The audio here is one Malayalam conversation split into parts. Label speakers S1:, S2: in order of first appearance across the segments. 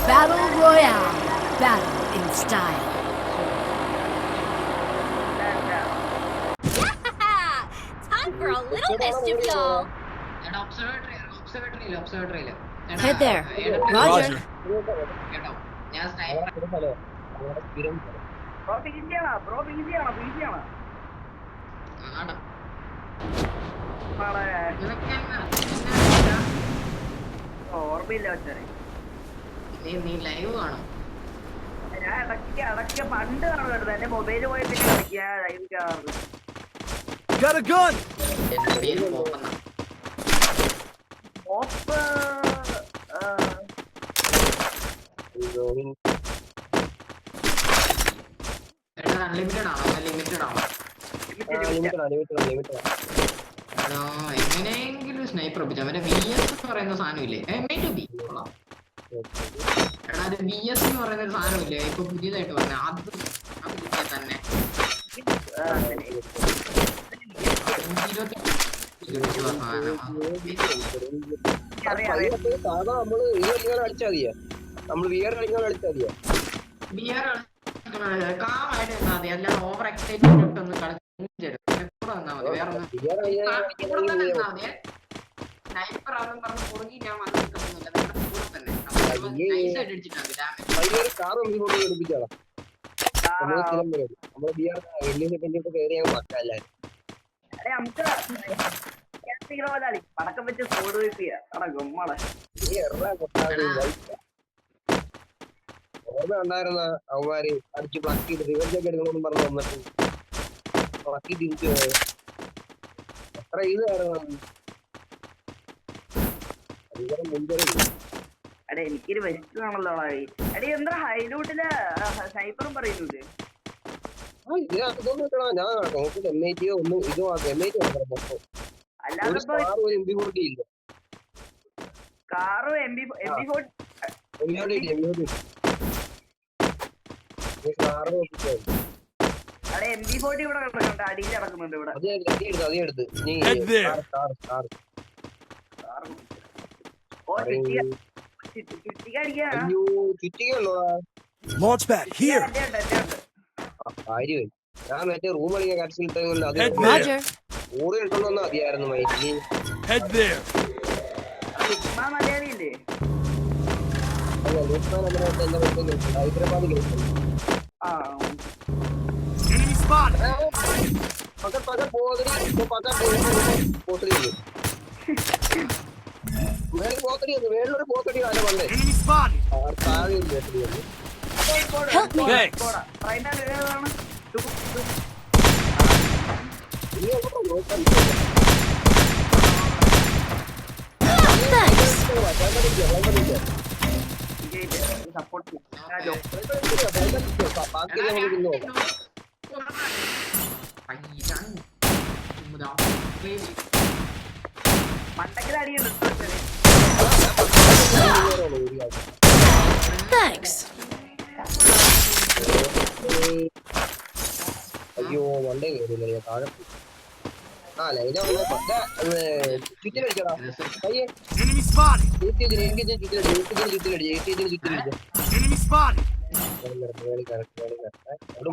S1: Battle Royale. Battle in style.
S2: Time for a little mischief, y'all.
S1: Head there. Roger.
S3: ഞാൻ സ്നൈപ്പർ
S4: ഓർമ്മയില്ല വെച്ചാൽ
S3: നീ ലൈവ് കാണും.
S4: ഞാൻ ഇടയ്ക്ക് പണ്ട് കാണുമായിരുന്നു. എന്റെ മൊബൈല് പോയി പിന്നെ കളിക്കുക ലൈവ് കാണാറുണ്ട്.
S3: എന്റെ പേര് പോപ്പന്ന.
S4: ഓപ്പ്
S3: അൺലിമിറ്റഡ് ആണോ? ലിമിറ്റഡ് ആണോ? എങ്ങനെയെങ്കിലും സ്നൈപ്പർ ഒപ്പിച്ച അവന്റെ VS എന്ന് പറയുന്ന സാധനമില്ലേ? MA2B കൊള്ളാം. എടാ അത് VS എന്ന് പറയുന്ന ഒരു സാധനമില്ലേ ഇപ്പൊ പുതിയതായിട്ട് വന്ന അത് കിട്ടിയ തന്നെ കാമായിട്ട് നിന്നാ മതി. അല്ലാതെ ഓവർ എക്സൈറ്റ്മെന്റ് ഇട്ടൊന്ന് കളിച്ചിട്ട് കൂടെ നിന്നാ മതി. വേറെ സ്നൈപ്പർ ആണെന്ന് പറഞ്ഞ് പുറകെ ഞാൻ വന്ന് നിൽക്കുന്നില്ല. നിങ്ങളുടെ കൂടെ തന്നെ നൈസായിട്ട് അടിച്ചിട്ടാണ്
S4: പടക്കം വെച്ച് സ്കോഡ് വെയിറ്റ് ചെയ്യാ ഗമ്മളെ
S5: ഓർമ്മ ഉണ്ടായിരുന്ന അവന്മാര് അടിച്ച് പ്ലക്ക് ചെയ്ത് റിവെഞ്ച് ഒക്കെ എടുക്കണമെന്ന് പറഞ്ഞ് വന്നിട്ട് പ്ലക്കി തിരിച്ചു പോയത് എത്ര ഇതായിരുന്നു.
S4: എടേ എനിക്കൊരു വെസ്റ്റ് ആണല്ലോ എടേ എന്താ ഹൈലൂട്ടില് സൈബറും പറയുന്നത്
S5: ഇതിനകത്തൊന്നും ഞാൻ നോക്കിട്ട് MIT ഒന്നും ഇത് MIT മൊത്തം
S4: അല്ലാതെ
S5: MP40 ഇല്ല.
S4: കാറും MP40 അവിടെ MP40 ഇവിടെ കിടക്കുന്നുണ്ട്. അടിയിൽ കിടക്കുന്നുണ്ട് ഇവിടെ.
S5: ഞാൻ മറ്റേ റൂം കളിക്കാൻ കടിച്ചിട്ടുണ്ട്. അത് കൂടെ ഇട്ടൊന്നും മതിയായിരുന്നു മൈറ്റി.
S4: മലയാളിയില്ലേ
S5: ഹൈദരാബാദ് കളിക്കുന്നു. വേറൊരു പോത്തടി കാലം പണ്ടേ താഴെ
S4: സപ്പോർട്ട് മണ്ടക്കിൽ അടിയുണ്ട്.
S5: അയ്യോ വണ്ടേ കയറില്ല താഴെ. ലൈന ചുറ്റിലടിച്ചടാ പയ്യെ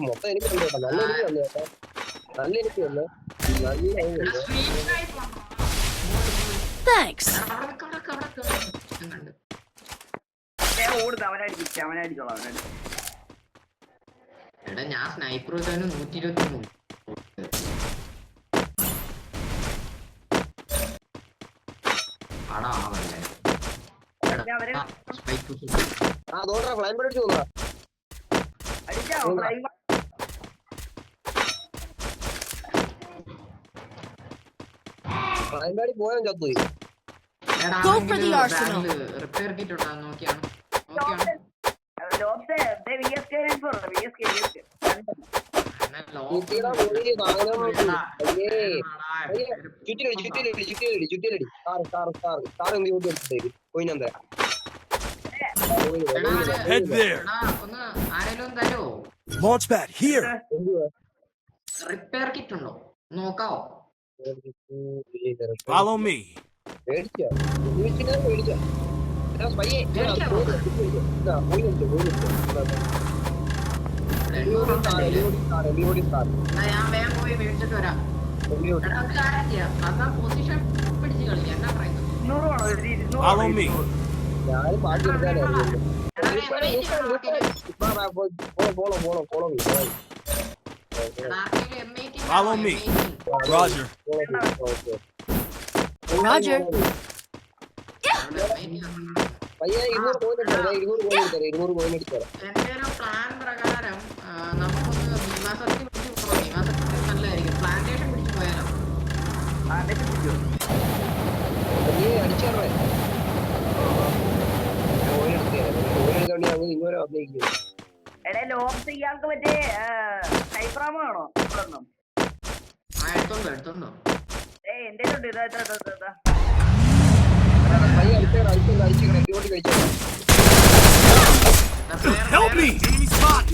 S5: മൊത്തം എനിക്ക് തന്നെ കേട്ടോ. നല്ല എനിക്ക് തന്നെ കേട്ടോ. നല്ല എനിക്ക് തന്നെ നല്ല
S3: എടാ ഞാൻ സ്നൈപ്പർ 123
S5: ഫ്ലൈൻ പഠിച്ചു തോന്നാ അതിന്റെ പോയാൽ ചത്തുപോയി.
S1: Go for the arsenal.
S3: Repair kit ഉണ്ടോ നോക്കിയാണ്
S4: ലോപ്സേ VSK
S5: കുട്ടിയുടെ മുന്നിൽ സാധനം അയ്യേ ചുറ്റിലടി കാർ എന്ത് കൂട്ടി എടുത്തേക്ക് പോയിനെന്താ
S6: Head there.
S3: ഒന്ന് ആരെങ്കിലും തരോ
S6: Launchpad here.
S3: റിപ്പയർ കിറ്റ് ഉണ്ടോ നോക്കാവോ
S6: Follow me.
S5: മേടിച്ചോ
S3: ഞാൻ വേഗം പോയി മേടിച്ചിട്ട് വരാം എടാ ഒരു കാര്യം ചെയ്യാം അതാ പൊസിഷൻ പിടിച്ച് കളിക്കാം എന്നാ പറയുന്നത്
S4: 200 വേണോ? ഒരു 200
S6: Follow me.
S5: ഞാൻ ബാക്കി എടുക്കാനായിരുന്നു
S6: Follow me. Roger.
S1: Roger.
S5: പയ്യെ 200 പോയിന്റ് എടുത്തരാം.
S3: എന്റെ ഒരു പ്ലാൻ പ്രകാരം നമുക്കൊന്ന് ഭീമാസക്തി പിടിച്ച് പോകാം. ഭീമാസക്തി നല്ലതായിരിക്കും. പ്ലാന്റേഷൻ പിടിച്ച് പോയാലോ?
S5: നീ അടിച്ചേറേ ഇങ്ങോട്ട് വന്നേക്കും.
S4: എടേ ലോപ്സ് ഇയാൾക്ക് മറ്റേ സൈപ്രാമോ ആണോ?
S3: എടുത്തോണ്ടോ
S4: എന്റെ ഉണ്ട് ഇതാ
S5: പയ്യെ അടിച്ചേക്കാം ഇങ്ങോട്ട് കഴിച്ചേക്കാം.
S6: Help me. Enemy spot.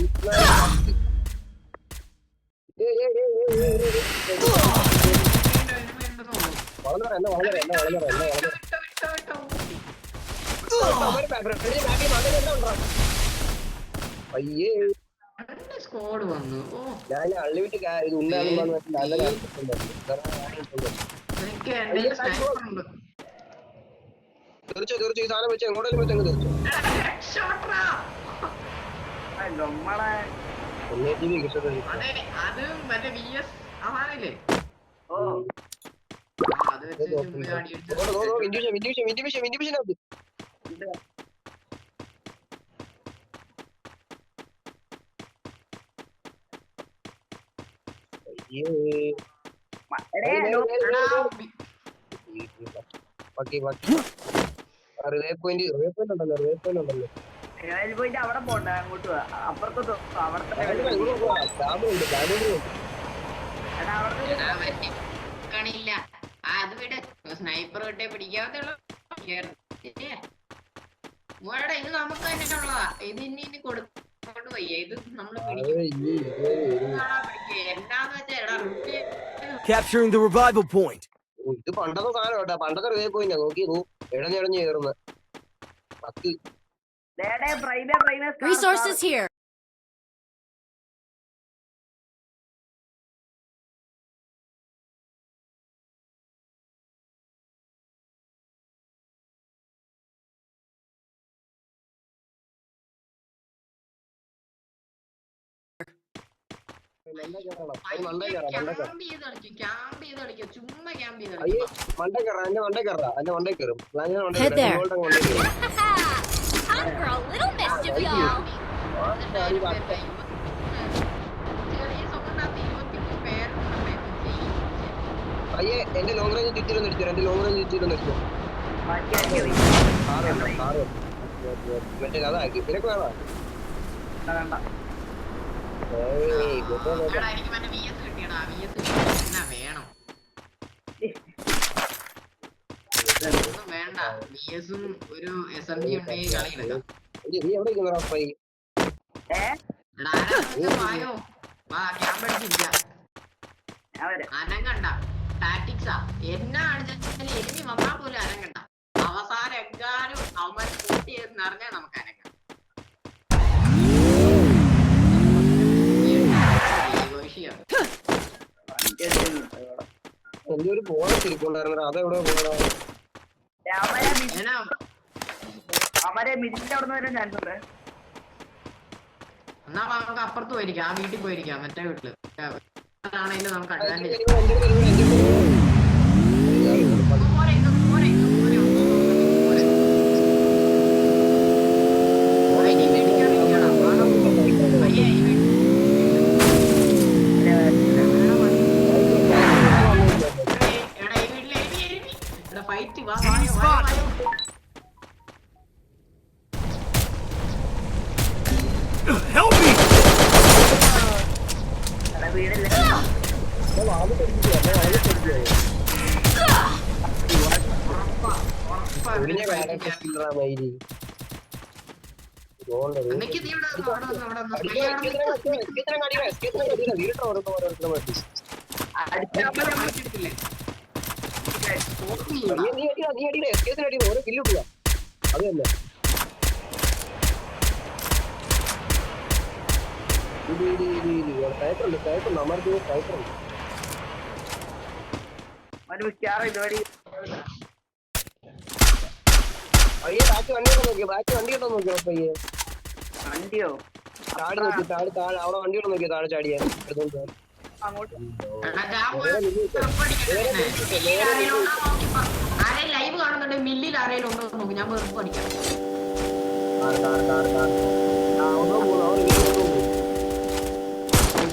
S5: വളരെ അയ്യേ
S3: സ്കോഡ് വന്നു. ഓ
S5: ഞാൻ അൺലിമിറ്റ് ഇത് ഉണ്ടാകുന്ന നല്ല
S3: എനിക്ക് എന്റെ സ്നൈപ്പർ ഉണ്ട്.
S5: തീർച്ചയായും ഈ സാധനം വെച്ച് എങ്ങോട്ടേലും വെച്ച് അങ്ങ് തീർച്ചു
S4: നമ്മളെ
S3: അതെ അത് മറ്റേ VS ആവാനില്ലേ?
S4: ഓ
S3: അത് വെച്ച്
S5: ഇൻഡിവിഷൻ ബാക്കി പോയിന്റ് ഉണ്ടല്ലോ
S4: പോയിട്ട് അവിടെ പോണ്ട അങ്ങോട്ട് അപ്പുറത്ത് അവിടെ
S3: കാണില്ല. അത് വിട്. സ്നൈപ്പർ കിട്ടേ പിടിക്കാത്തുള്ള ഇത് നമുക്ക് തന്നെ ഉള്ളതാ. ഇത് ഇനി കൊടുക്കൊണ്ട് വയ്യ. ഇത് നമ്മള് പിടിക്കും. എന്താന്ന് വെച്ചാ എടാ റുട്ടി
S6: Capturing the revival point.
S5: ഇത് പണ്ടത്തെ സാധനം കേട്ടാ. പണ്ടത്തെ റിവേ പോയിന്റ് നോക്കി ഇടഞ്ഞിടഞ്ഞ് കയറുന്ന
S1: Resources here.
S3: ചുമ്മാ ക്യാമ്പ് ചെയ്ത്
S5: അയ്യേ മണ്ടേ കയറാ എന്റെ മണ്ടേ കയറും
S1: Head there.
S2: Time for a little mischief, y'all.
S5: അയ്യേ എന്റെ ലോങ് റേഞ്ച് ചുറ്റിലൊന്നും എടുത്തു മറ്റേ അതാക്കി നിനക്ക് വേണം
S3: വേണ്ട VS-ഉം ഒരു SMG ഉണ്ടെങ്കിൽ കളിയില്ലല്ലോ.
S5: നീ എവിടെ പൈ
S3: വായോ വാ ക്യാമ്പ് അടിച്ചിരിക്കാം. അനങ്ങണ്ട ടാറ്റിക്സാ. എന്നാ അടിച്ചാലും എനിമി വന്നാൽ പോലും അനങ്ങണ്ട. അവസാനം എങ്ങാനും അവന്മാർ കൂട്ടി നിറഞ്ഞാൽ നമുക്ക് അനങ്ങാം.
S5: എന്റെ ഒരു പോണ തിരിപ്പുണ്ടായിരുന്നു അതെവിടെ പോണ
S4: അവരെ മിഡിന്റെ അവിടെ നിന്ന് വരാൻ ചാൻസ് ഉണ്ട്.
S3: എന്നാ നമുക്ക് അപ്പുറത്ത് പോയിരിക്കാം. ആ വീട്ടിൽ പോയിരിക്കാം. മറ്റേ വീട്ടില് ആണെങ്കിലും നമുക്ക് അഡ്വാൻറ്റേജ്.
S4: വീടില്ല
S5: ഒഴിഞ്ഞ കാലൊക്കെ കില്ലറാ മയില്
S3: നിക്ക് നീ ഇവിടെ വന്ന്, അവിടെ വന്ന്, അവിടെ വന്ന്. പയ്യെ അവിടെ നിക്ക്. അടിച്ചിട്ടില്ലേ? ഓർമ്മയില്ല.
S5: ഓരോ കില്ല് കിട്ടുക അത് തന്നെ കയറ്റുണ്ട് അമർത്തി കയറ്റുണ്ട് പയ്യെ ബാക്കി വണ്ടി കിട്ടാൻ നോക്കിയോ പയ്യെ
S4: വണ്ടിയോ
S5: താഴെ നോക്കി താഴെ അവിടെ വണ്ടി കിട്ടാൻ നോക്കിയോ താഴെ ചാടിയാ എടുത്തോണ്ട്
S4: അങ്ങോട്ട്
S3: എടാ, ഞാൻ പോയി വെറുപ്പടിക്കട്ടെ പിന്നെ. മില്ലിൽ ആരേലും ഉണ്ടോ നോക്കി പറ. ആരേലും ലൈവ് കാണുന്നുണ്ടെങ്കിൽ മില്ലിൽ ആരേലും ഉണ്ടോ എന്ന് നോക്കി. ഞാൻ വെറുപ്പ് അടിക്കാം.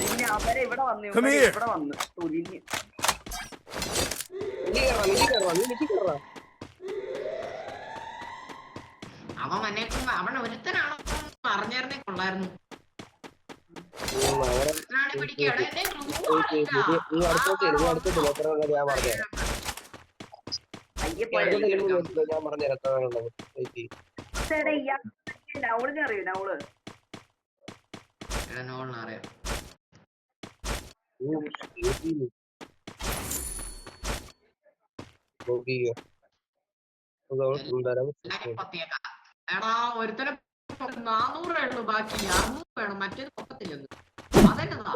S4: പിന്നെ അവരെ ഇവിടെ വന്നു
S6: Come here.
S4: ഇവിടെ വന്നു തുരിഞ്ഞ്
S3: അവൻ വന്നേക്കുമ്പോ അവൻ ഒരുത്തനാണോ പറഞ്ഞേർന്നേ കൊള്ളായിരുന്നു. ഒരുത്തനാണ് പിടിക്കുക. എടാ, എന്റെ glue ആണില്ല.
S5: ഞാൻ പറഞ്ഞു
S4: അയ്യെ പോയത്
S5: ഞാൻ പറഞ്ഞു
S4: നൗളിനെ അറിയോ നൗള്
S3: എടാ, നോളിനെ അറിയാം. ലൈവ് പത്തിയേക്കാം. എടാ, ഒരുത്തനെ 400 ഉള്ളൂ, ബാക്കി 600 വേണം. മറ്റേത് പൊക്കത്തില്ലെന്ന്. അതെന്നതാ?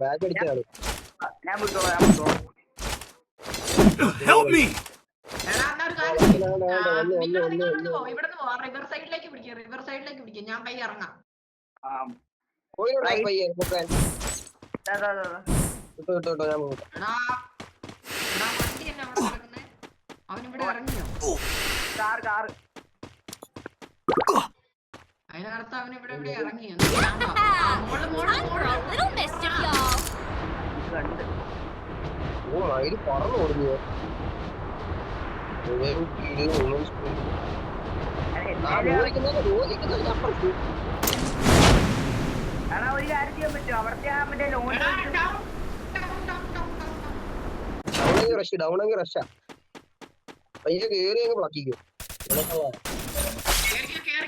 S5: ബാഗ് അടിച്ചാണ്
S4: ഞാൻ വിട്ടോളാം
S6: Help me!
S3: എടാ, എന്നാ ഒരു കാര്യം ചെയ്യ്. നിങ്ങൾ ഇവിടുന്ന് പോ. ഇവിടുന്ന് പോ. റിവർ സൈഡിലേക്ക് പിടിക്കുക. റിവർ സൈഡിലേക്ക് പിടിക്കുക. ഞാൻ പയ്യെ ഇറങ്ങാം.
S5: വിട്ടോ ഞാൻ പോകും
S3: എടാ, എടാ, വണ്ടി തന്നെ അവിടെ കിടക്കുന്നേ. അവനിവിടെ ഇറങ്ങിയോ?
S4: കാർ
S3: അതിനകത്ത് അവൻ ഇവിടെ ഇറങ്ങിയോ?
S2: I'm a little mischief, y'all.
S4: കണ്ട്
S5: ഓ മയില് പറന്നു ഓടുന്നു
S4: എടാ ഒരു കാര്യം ചെയ്യാൻ പറ്റുമോ അവിടുത്തെ ആ മറ്റേ ലോൺ
S5: ഡൗണെങ്കിൽ റഷാ പയ്യെ കേറി അങ്ങ് പ്ലക്കിക്കും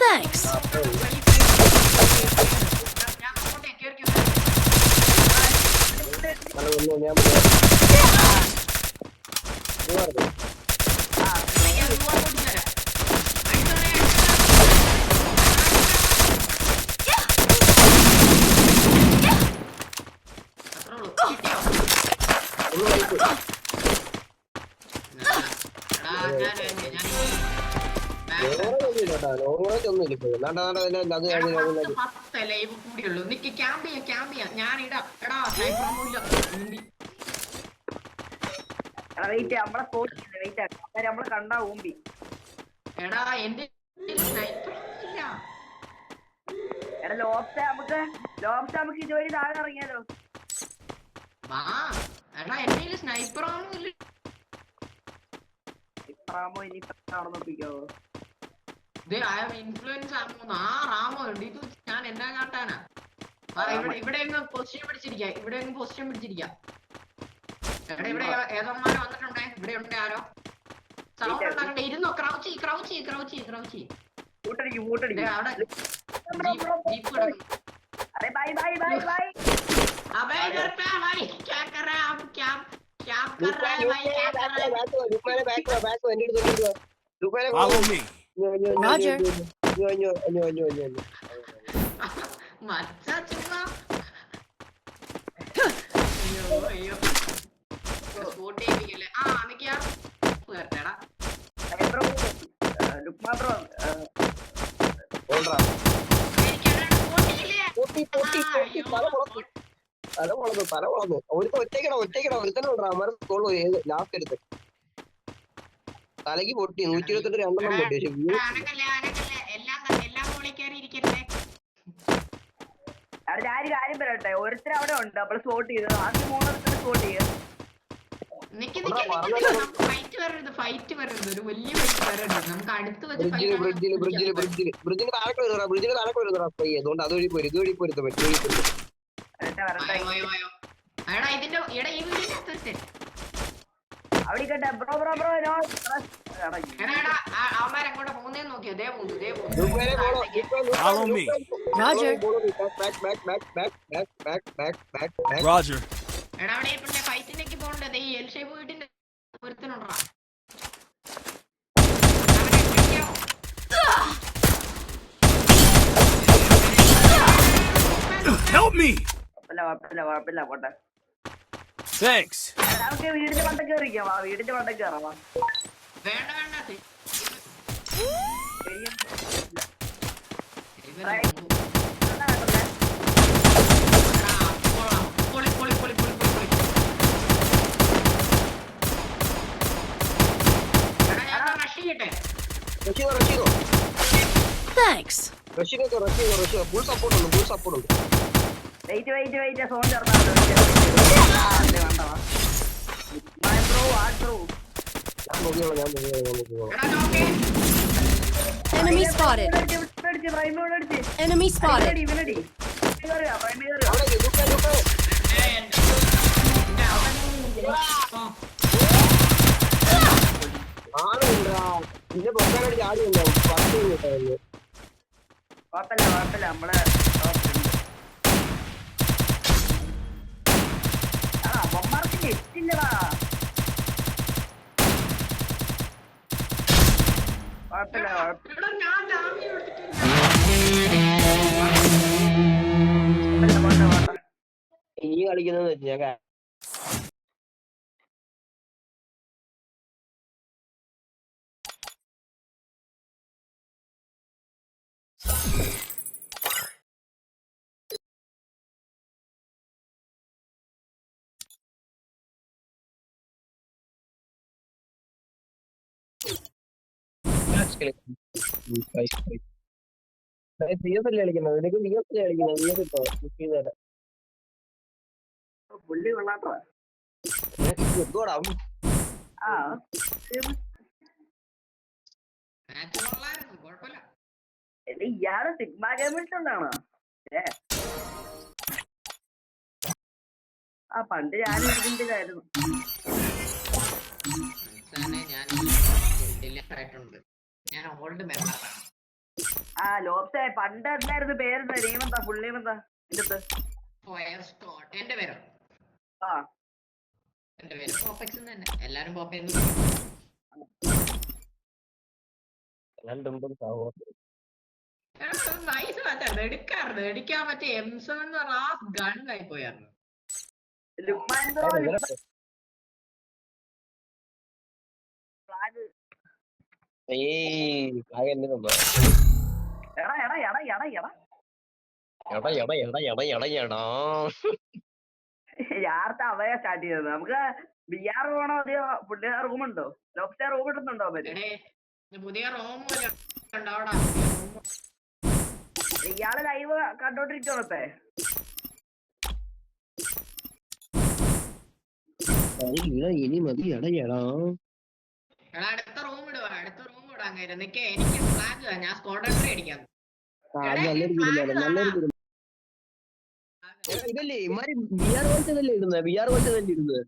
S1: Thanks.
S5: ഞാൻ
S4: വെയിറ്റ് നമ്മളെ സ്പോട്ട് വെയിറ്റ് ആക്കാം നമ്മളെ കണ്ടാ ഊമ്പി
S3: എടാ എന്റെ
S4: എടാ ലോബ്സ് നമുക്ക് ഇതുവഴി താഴെ ഇറങ്ങിയാലോ
S3: എടാ എന്റെ സ്നൈപ്പറാണോ ഇല്ല
S4: റാമോ ഇനി നടന്നോപ്പിക്കാവോ
S3: ഇൻഫ്ലുവൻസ് ആകുന്നു ആ റാമോ ഉണ്ട് ഇത് ഞാൻ എന്നാ കാട്ടാനാ ഇവിടെ എങ്ങ് പൊസിഷൻ പിടിച്ചിരിക്കാം ഇവിടെ എങ്ങ് പൊസിഷൻ പിടിച്ചിരിക്കാം എടാ ഇവിടെ ഏതോമാരോ വന്നിട്ടുണ്ടേ ഇവിടെ ഉണ്ട് ആരോ സൗണ്ട് ഉണ്ടാക്കട്ടെ ഇരുന്നോ ക്രൗച്ചി അവിടെ ജീപ്പ് കിടക്കുന്നു
S4: अरे भाई भाई भाई भाई
S3: अबे इधर पे भाई क्या कर रहा है आप क्या कर रहा है भाई क्या कर रहा है
S6: Follow me.
S1: Roger.
S3: മച്ചാ ചുമ്മാ അയ്യോ സ്പോട്ട് ചെയ്യിപ്പിക്കല്ലേ ആ നിക്കാ കേട്ടേടാ
S4: ലുക്മാ ബ്രോ
S5: തല വളർന്നു ഒരുത്തനോടാ അമർ തോളു ഏത് ലാസ്റ്റ് എടുത്ത് തലക്ക് പൊട്ടി 128 രണ്ടെണ്ണം പൊട്ടി
S4: അവിടെ ഞാൻ കാര്യം പറയട്ടെ ഒരുത്തർ അവിടെ ഉണ്ട് നമ്മൾ സ്പോട്ട് ചെയ്ത് ആദ്യം 3 സ്പോട്ട് ചെയ്ത്
S3: ഫൈറ്റ് വരരുത് ഒരു വലിയ ഫൈറ്റ് വരരുത് നമുക്ക് അടുത്ത്
S5: ബ്രിഡ്ജിന് താഴെ വരുന്നതാ പയ്യെ അതുകൊണ്ട് അതുവഴി പോരും ഇതുവഴി പോരുത്ത പറ്റും
S3: വായോ വായോ വായോ എടാ ഇതിന്റെ എടാ ഈ വീടിന്റെ അടുത്ത് വെച്ച്
S4: അവിടെ കേട്ടെ ബ്രോ ബ്രോ ബ്രോ നോ
S3: എടാ എടാ അവന്മാരെങ്ങോട്ട് പോകുന്നേന്ന് നോക്കിയോ ദേ പോകുന്നു
S5: ലുക്മാനെ follow,
S6: Follow me.
S1: Roger.
S5: back.
S6: Roger.
S3: എടാ അവിടെ പിന്നെ ഫൈറ്റിലേക്ക് പോകണ്ടേ ഈ എൽ ഷേപ്പ് വീട്ടിന്റെ ഒരുത്തനുണ്ടാ
S6: Help me.
S4: കുഴപ്പമില്ല പോട്ടെ
S6: Thanks.
S4: നമുക്ക് വീടിന്റെ പണ്ടൊക്കെ കയറിക്കാം വാ വീടിന്റെ പണ്ടൊക്കെ കയറാം വാ
S3: വേണ്ട വേണ്ട
S4: ശരിയും
S3: ഇവനെ
S4: എന്താ വേണ്ടത്?
S3: പൊളി പൊളി പൊളി പൊളി പൊളി പൊളി എടാ ഞാൻ റഷ് ചെയ്യട്ടെ
S5: റഷിദോ
S1: Thanks.
S5: റഷിദോ ഫുൾ സപ്പോർട്ട് ഉണ്ട്
S4: വെയിറ്റ് സോൺ ചേർത്താ വേണ്ട വാ ബ്രോ ബ്രോ
S5: ഞാൻ നോക്കിയോളാം
S3: എടാ നോക്കേ
S1: Enemy spotted. Enemy spotted.
S4: ഇവനടി
S5: അവിടെ ലുക്ക ആളുണ്ടാ നിന്റെ പൊക്കാനടിച്ച് ആടുണ്ടാവും 10 മിനിറ്റ്
S4: കുഴപ്പമില്ല നമ്മളെ അവന്മാർക്ക് നെറ്റില്ലടാ കുഴപ്പമില്ല
S3: എടാ ഞാൻ ഡാമി എടുത്തിട്ട്
S4: പോട്ടെ
S5: ഇനി കളിക്കുന്നത് ഞാൻ കളിക്കുന്നത് നിനക്ക് കളിക്കുന്നത് കിട്ടോ ബുക്ക് ചെയ്തേരാ
S4: പുള്ളി കൊള്ളാട്ടോ
S5: എന്തോടാ
S4: ആ
S3: മാച്ച് കൊള്ളായിരുന്നു കുഴപ്പമില്ല
S4: എടി ഇയാള് സിഗ്മ ഗെയിമിൽസ് ഉണ്ടാണോ ആ പണ്ട് ഞാൻ ഇതിൻ്റെതായിരുന്നു
S3: ഞാൻ ഡിലീറ്റ് ആയിട്ടുണ്ട് ഞാൻ ഓൾഡ് മെമ്പറാണ്
S4: ആ ലോപ്സേ പണ്ട് എന്തായിരുന്നു പേരെന്താ നെയ്മെന്താ ഫുൾ നെയ്മെന്താ ഇതിന്റെ
S3: ഫയർ സ്കോട്ട് എന്റെ പേരോ
S4: ആ
S3: എന്റെ പേര് പോപ്പക്സ് തന്നെ എല്ലാരും പോപ്പ നൈസ് മാറ്റായിരുന്നു എടുക്കാൻ പറ്റിയ M7 എന്ന് പറഞ്ഞ ആ ഗണ്ണായി പോയായിരുന്നു
S4: ലുക്മാൻ ബ്രോ ഫ്ലാഗ് എടാ എടാ എടാ എടാ എടാ യാർത്ത അവയെ സ്റ്റാർട്ട് ചെയ്തത് നമുക്ക് ബിആർ പോകണോ അതെയോ പുള്ളിയ റൂമുണ്ടോ ലോക്സ്റ്റേ റൂം ഇടുന്നുണ്ടോ അവര്
S3: എടേ പുതിയ റൂം ഉണ്ടാവടാ
S4: ഇയാള് ലൈവ് കണ്ടോണ്ടിരിക്കണപ്പേ
S5: ഇനി മതി
S3: എടാ അടുത്ത റൂം ഇടാൻ കയറി നിക്കേ എനിക്ക് ഫ്ലാഗ് ഞാൻ സ്കോഡ് എൻട്രി അടിക്കാം
S5: നല്ലൊരു തീരുമാനം ഇതല്ലേ ഇമാര് ബിആർ പോലത്തെ തന്നെ ഇടുന്നത്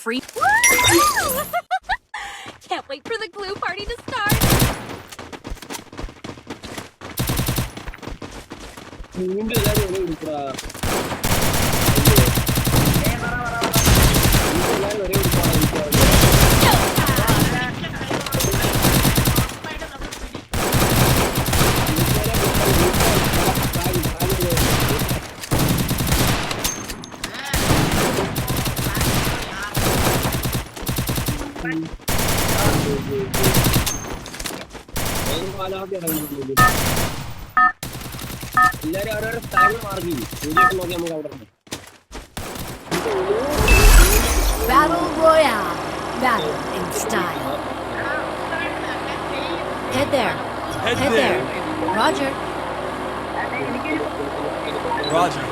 S1: Free.
S2: Can't wait for the glue party to start.
S5: വീണ്ടും എല്ലാരും ഒരേ വിളിക്കടാ. എല്ലാരും ഒരേ വിളിക്കടാ. എല്ലാരും ഓരോരോ സ്ഥലങ്ങൾ മാറി നോക്കി നമുക്ക് അവിടെ
S1: Battle Royale. Battle in style. Head there.
S6: Head
S1: Head
S6: there.
S1: there. Roger.
S6: Roger.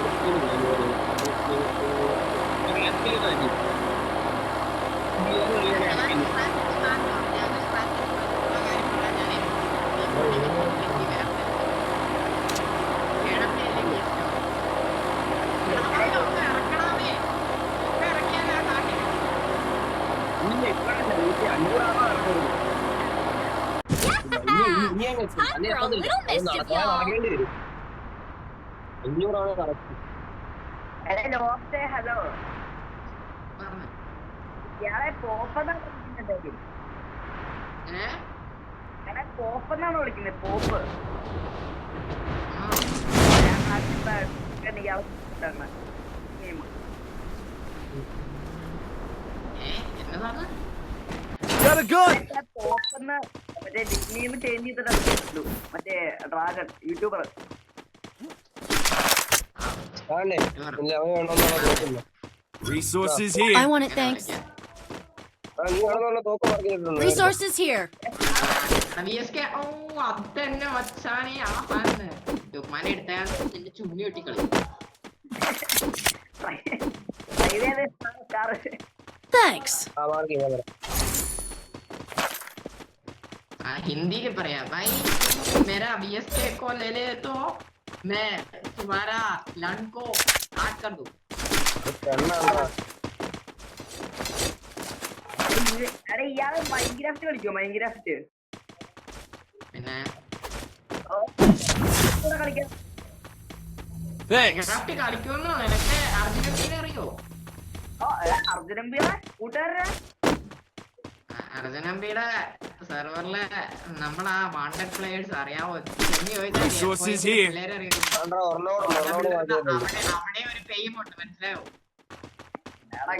S2: Time for a little mischief, y'all.
S5: 500 correct.
S4: Hello ഇയാളെ പോപ്പെന്നാണ് വിളിക്കുന്നത്. ഇയാളെ പോപ്പെന്നാണ് വിളിക്കുന്നത്. Pop
S6: Got a gun.
S4: പോപ്പെന്ന് മറ്റേ നെയിം ചേഞ്ച് ചെയ്തിട്ട് മറ്റേ ഡ്രാഗൺ യൂട്യൂബർ.
S5: ആണേ ഇല്ല അവൻ വേണമെന്നുള്ള തോക്കില്ല.
S6: Resources
S1: I
S6: here.
S1: want it, thanks.
S5: നീ വേണമെന്നുള്ള തോക്ക് പറഞ്ഞിട്ടുണ്ട്.
S1: Resources here.
S3: ഓ അതന്നെ വച്ചാണ് ആ സാധനം മന എടുത്താൽ നിന്റെ ചുണ്ണി വെട്ടിക്കളി.
S1: Thanks.
S5: ആ മാർക്ക് ചെയ്യാൻ പറയാം.
S3: हिंदी പറയാ भाई मेरा BSK को ले ले तो मैं तुम्हारा लंड को काट कर दूं.
S4: അരെ ഇയാള് മൈൻക്രാഫ്റ്റ് കളിക്കോ? മൈൻക്രാഫ്റ്റ്
S3: പിന്നെ
S4: കളിക്കാം.
S6: Thanks.
S3: ക്രാഫ്റ്റ് കളിക്കുമെന്നോ? നിനക്ക് അർജന്റീന അറിയോ?
S4: അർജുനമ്പിയുടെ കൂട്ടുകാരനാ.
S3: അർജന്റീനയുടെ സെർവറിലെ നമ്മളാ വാണ്ടഡ് പ്ലേയേഴ്സ് അറിയാവോ?
S6: Resources here.
S3: അവിടെ ഒരു പെയ്യുമുണ്ട്, മനസ്സിലായോ?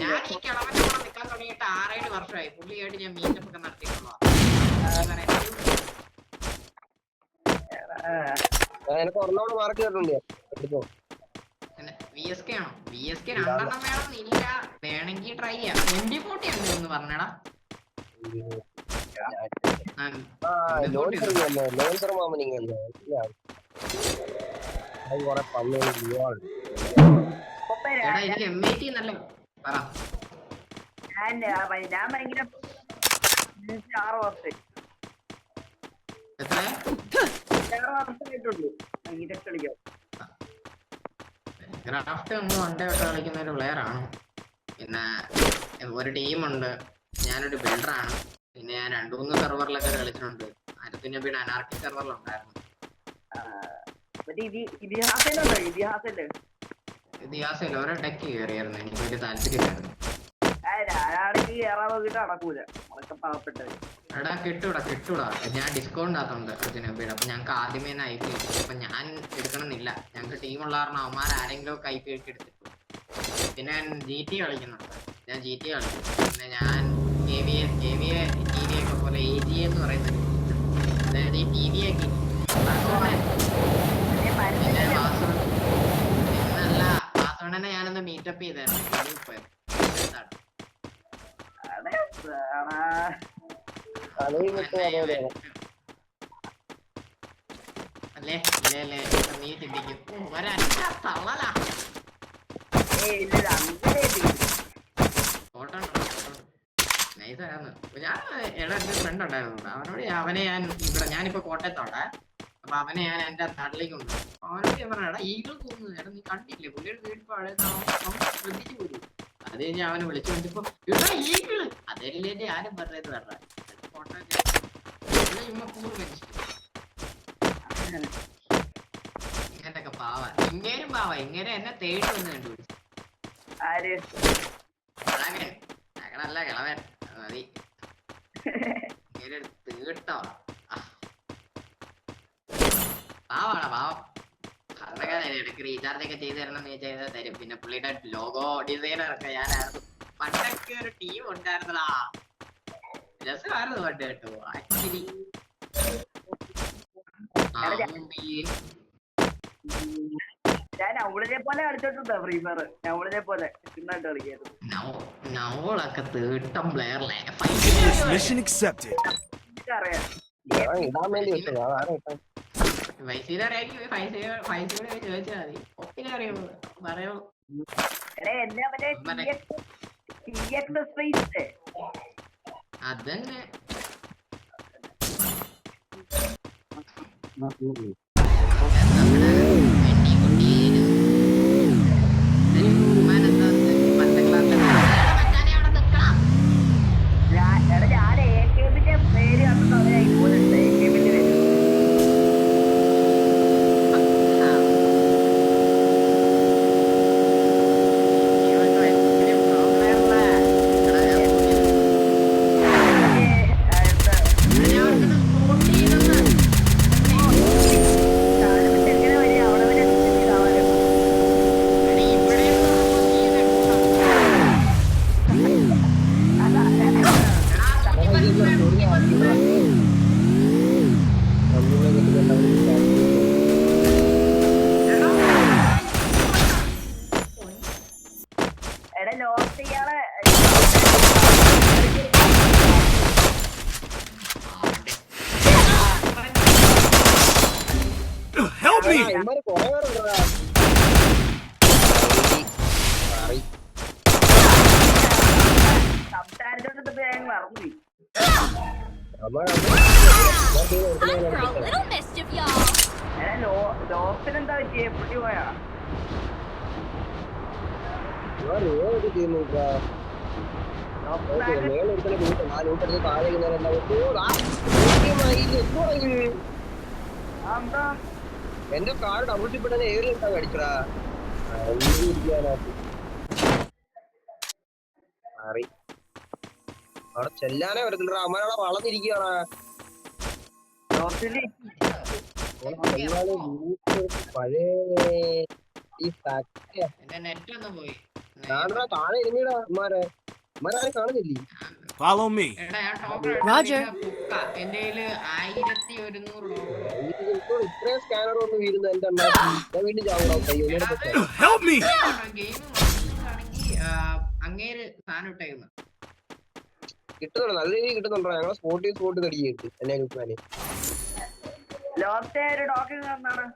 S3: ഞാൻ ഈ കിളവന്റെ കൂടെ നിൽക്കാൻ തുടങ്ങിയിട്ട് 6-7 വർഷമായി. പുള്ളിയായിട്ട് ഞാൻ മീറ്റപ്പ് ഒക്കെ നടത്തിയിട്ടുള്ളൂ.
S5: എനിക്ക് ഒരെണ്ണോട് മാർക്ക് ചെയ്തിട്ടുണ്ട്. എടുത്തോ.
S3: VSK ആണോ? VSK 2 എണ്ണം വേണമെന്നില്ല, വേണമെങ്കിൽ ട്രൈ ചെയ്യാം. MD40 ഉണ്ട് എന്ന് പറഞ്ഞടാ.
S5: ലോഞ്ചർ മാമനിങ് അല്ലേ? കുറെ പള്ളികൾ
S3: എടാ എനിക്ക് M80 എന്നല്ലേ പറ.
S4: ഞാൻ ഭയങ്കര 6 വർഷം
S3: എത്ര
S4: 6 വർഷമായിട്ടുള്ളൂ ഭയങ്കര കളിക്കാം.
S3: ക്രാഫ്റ്റ് ഒന്ന് വണ്ടേ വിട്ട് കളിക്കുന്ന ഒരു പ്ലെയർ ആണ്. പിന്നെ ഒരു ടീമുണ്ട്, ഞാനൊരു ബിൽഡറാണ്. പിന്നെ ഞാൻ 2-3 സെർവറിലൊക്കെ കളിച്ചിട്ടുണ്ട്. പിന്നെ അനാർക്കി സെർവറിലുണ്ടായിരുന്നു. ഇതിഹാസമില്ല, ഓരോ ഡെക്ക് കയറിയായിരുന്നു. എനിക്ക് വലിയ താല്പര്യമായിരുന്നു. എടാ കിട്ടൂടാ. ഞാൻ ഡിസ്കൗണ്ട് ആക്കുന്നുണ്ട് അർജുനബിയുടെ. അപ്പൊ ഞങ്ങൾക്ക് ആദ്യമേ തന്നെ IP കിട്ടും. അപ്പൊ ഞാൻ എടുക്കണമെന്നില്ല. ഞങ്ങൾക്ക് ടീമുള്ള കാരണം അവന്മാർ ആരെങ്കിലും ഒക്കെ IP ഒക്കെ എടുത്തിട്ടു. പിന്നെ ഞാൻ GT കളിക്കുന്നുണ്ട്. കളിക്കും. പിന്നെ ഞാൻ KVA ഒക്കെ പോലെ AGA എന്ന് പറയുന്നത്, അതായത് ഈ TVA ഒക്കെ എന്നല്ല പാസ്വേഡനെ ഞാനൊന്ന് മീറ്റപ്പ് ചെയ്തായിരുന്നു. അല്ലേ നീ ചിന്തിക്കും തള്ളലാ. നൈസായിരുന്നു. ഞാൻ എടാ എന്റെ ഫ്രണ്ട് ഉണ്ടായിരുന്നു, അവനോട് ഞാനിപ്പോ കോട്ടയത്തോടെ. അപ്പൊ അവനെ ഞാൻ എന്റെ നാട്ടിലേക്ക് കൊണ്ടുപോയി. അവനോട് ഞാൻ പറഞ്ഞ ഈഗിൾ പോകുന്നു. എടാ നീ കണ്ടില്ലേ പുള്ളിയുടെ വീട് പഴയ ശ്രദ്ധിച്ചു പോലും. അത് കഴിഞ്ഞ് അവനെ വിളിച്ചോണ്ടിപ്പോ ഇവിടെ ഈകള് അതല്ലേ ആരും പറഞ്ഞത് പറഞ്ഞ ഫോട്ടോ ഇങ്ങനൊക്കെ പാവ ഇങ്ങേരും പാവ ഇങ്ങനെ എന്നെ തേടി വന്ന് കണ്ടുപിടിച്ചു
S4: ആര്
S3: ഞങ്ങളല്ല കിളവൻ മതി ഇങ്ങനെ തീട്ടോ പാവാണ് പാവം അതൊക്കെ ഇടയ്ക്ക് റീചാർജ് ഒക്കെ ചെയ്ത് തരണം എന്ന് ചെയ്താൽ തരും പിന്നെ പുള്ളിയുടെ ലോഗോ ഡിസൈനർ ഒക്കെ ഞാനായിരുന്നു പണ്ടൊക്കെ ഒരു ടീം ഉണ്ടായിരുന്നടാ രസമായിരുന്നു പണ്ട് കേട്ടോ ആക്ച്വലി
S4: ഞാൻ അവളിനെ പോലെ കളിച്ചോണ്ടിരുന്ന ഫ്രീ ഫയർ അവളിനെ പോലെ നന്നായിട്ട് കളിക്കായിരുന്നു
S3: നവളൊക്കെ തീട്ടം പ്ലെയറിലെ
S6: Mission accepted.
S4: അറിയാം
S5: ഇടാൻ വേണ്ടി വെച്ചത് അതാണ് ഇട്ടത്.
S3: പൈസയുടെ അറിയാമെങ്കിൽ പൈസയോട് ചോദിച്ചാൽ മതി ഒപ്പിനെ അറിയുമോ പറയോ
S4: എടേ എന്നെ മറ്റേ TX സ്പേസ്
S3: അതന്നെ
S4: എടാ ഞാൻ AKBന്റെ പേര് കണ്ടിട്ട് അവനായി പോകുന്നുണ്ട് AKBന്റെ പേര് എങ്ങനെ വരിക അവിടെ വരെ എടാ ലോസ്റ്റ് ഇയാളെ
S6: Help me!
S5: ഇവന്മാര് കുറേ പേരുണ്ടെടാ. മാറി.
S4: സംസാരിച്ചോണ്ടിട്ട് ഞാൻ മറന്നുപോയി
S2: Time for a little mischief, y'all.
S4: എടാ ലോസ്റ്റിനെന്താ പറ്റിയേ പുള്ളി പോയാ
S5: ഇവന്മാര് ഏതൊക്കെ ചെയ്യുന്നുണ്ടാ? മേലൊരുത്തനെ കൂട്ടും ആ ലൂട്ടെടുത്ത് താഴെ
S4: എന്താ
S5: എന്റെ കാർ ഡബിൾ ടിപ്പിട്ട് ഏറി ഇട്ടാ കടിച്ചടാ മാറി അവിടെ ചെല്ലാനേ വരത്തില്ലടാ അമ്മനവിടെ വളർന്നിരിക്കുകയാണാ
S4: ലോസ്റ്റില്
S5: പഴയ ഈ
S3: എന്റെ നെറ്റ് ഒന്ന് പോയി
S5: ഞാനടാ താഴെ ഇരുന്നിടാ അമ്മാരാരും കാണുന്നില്ലേ
S6: Follow me.
S3: എടാ ഞാൻ
S1: Roger.
S3: എന്റെ 1100
S5: ഇത്രയും സ്കാനർ ഒന്ന് വീഴുന്നു എന്റെ അണ്ണാക്കി ഞാൻ വീണ്ടും ചാവണം കയ്യോ
S6: Help me!
S3: ഗെയിം അങ്ങേര് സാധനം ഇട്ടേക്കുന്നു
S5: കിട്ടുന്നുണ്ടോ നല്ല രീതിയിൽ കിട്ടുന്നുണ്ടോ ഞങ്ങളെ സ്പോട്ട് കടിക്കിട്ട് എന്നെ ഗ്രൂപ്പാന്
S4: ലോസ്റ്റ് ഒരു ഡോക്ടർ എന്നാണ്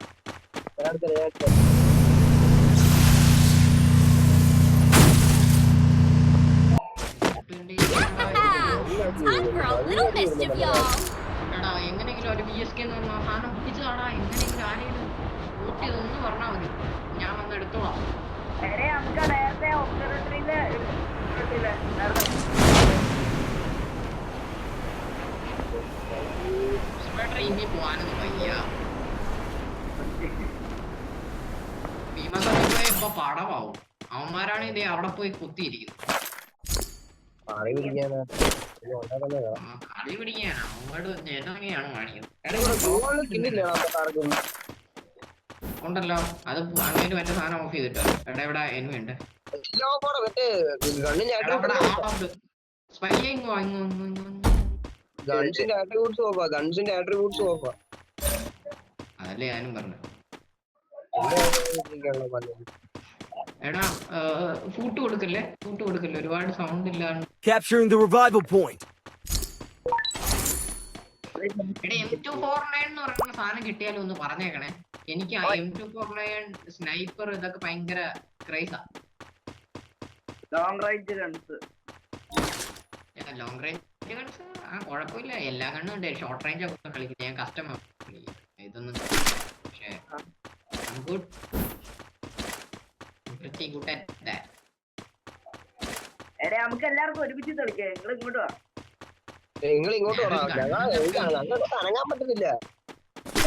S2: Time for a little mischief, y'all.
S3: എടാ എങ്ങനെയെങ്കിലും ഒരു BSK എന്ന് പറഞ്ഞ സാധനം പിടിച്ചതാടാ എങ്ങനെയെങ്കിലും ആരെങ്കിലും കൂട്ടി ഒന്ന് പറഞ്ഞാൽ മതി ഞാൻ വന്ന് എടുത്തോളാം
S4: എടേ നമുക്ക് നേരത്തെ ഒബ്സർവേറ്ററിയില്
S3: ഇനി പോവാനൊന്നും വയ്യ ഭീമസമയം ഇപ്പൊ പടമാവും അവന്മാരാണ് ഇതേ അവിടെ പോയി കുത്തിയിരിക്കുന്നത്
S5: പാറി പിടിക്കാനാ
S3: കളി പിടിക്കാനാണ് അവന്മാരുടെ ജനതയാണ് കാണിക്കുന്നത് ഉണ്ടല്ലോ അത് അങ്ങനെ മറ്റേ സാധനം ഓഫ് ചെയ്തിട്ടോ എടാ ഇവിടെ എനിമി ഉണ്ട്
S5: ഗൺസിന്റെ ആട്രിബ്യൂട്ട്സ് നോക്കാം
S3: അതല്ലേ ഞാനും പറഞ്ഞു എടാ ഫൂട്ട് കൊടുക്കല്ലേ ഒരുപാട് സൗണ്ട് ഇല്ലാണ്ട്
S6: Capturing the revival point.
S3: എടാ M249 എന്ന് പറയുന്ന സാധനം കിട്ടിയാലും ഒന്ന് പറഞ്ഞേക്കണേ എനിക്ക് M249 സ്നൈപ്പർ ഇതൊക്കെ ഭയങ്കര ക്രൈസാ
S4: long range guns
S3: long range guns കുഴപ്പമില്ല എല്ലാ ഗണ്ണും ഉണ്ട് ഷോർട്ട് റേഞ്ച് ഒക്കെ കളിക്കുന്നത് ഞാൻ കസ്റ്റമർ ഇതൊന്നും പക്ഷേ good pretty good at that
S4: എടേ നമുക്ക് എല്ലാവർക്കും ഒരുമിച്ച് കളിക്കാം. നിങ്ങൾ ഇങ്ങോട്ട് വാ.
S5: നിങ്ങൾ ഇങ്ങോട്ട് പറ. ഞങ്ങൾക്ക് അനങ്ങാൻ പറ്റുന്നില്ല.